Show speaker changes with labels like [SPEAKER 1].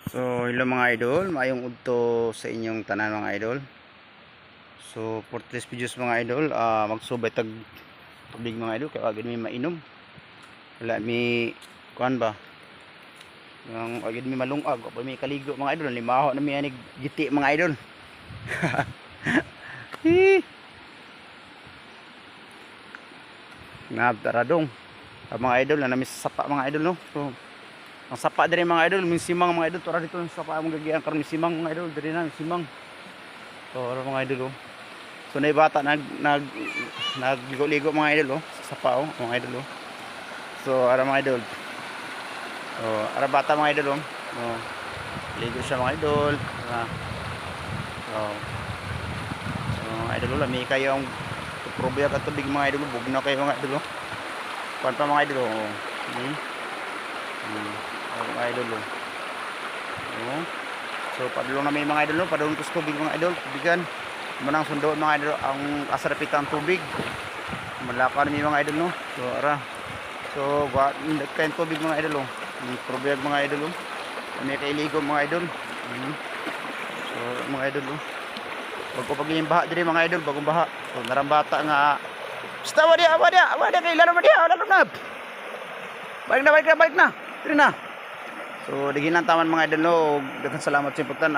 [SPEAKER 1] So hello mga idol, maayong udto sa inyong tanan mga idol. So for today's videos mga idol, magsubay tag tubig mga idol kay agad mi mainom. Wala mi kuan ba? Yang agad mi malungag, pa mi kaligo mga idol, limaho na mi anig giti mga idol. Nabtaradong. Mga idol na nami sa sapa mga idol no. So ang sapa diri mga idol, simang mga idol, tora dito ang sapa ang gagian karon simang mga idol, diri na simang. So ara mga idol oh. So nay bata nagligo-ligo mga idol oh, sa sapa oh, mga idol oh. So ara mga idol. Oh, ara bata mga idol oh. Oh. Ligo siya mga idol. Oh. So mga idol oh, lami kayo ang probiya ka tubig mga idol, bugnaw kayo mga idol oh. Kuan pa mga idol oh. Mga idol oh. Oh. So padulong na may mga idol no, padulong kus tubig mga idol, tubigan. Manang sundoon mga idol ang asarapitan tubig. Malaka na may mga idol no. So ara. So kain tubig mga idol oh. Probiyag mga idol oh. May kailigo mga idol. So mga idol oh. Bago paging baha diri mga idol, bagong baha. So narambata nga basta wala kay laro na. Balik na. Diri na. So digin lang taman mga idol no. Daghang salamat sa imputan.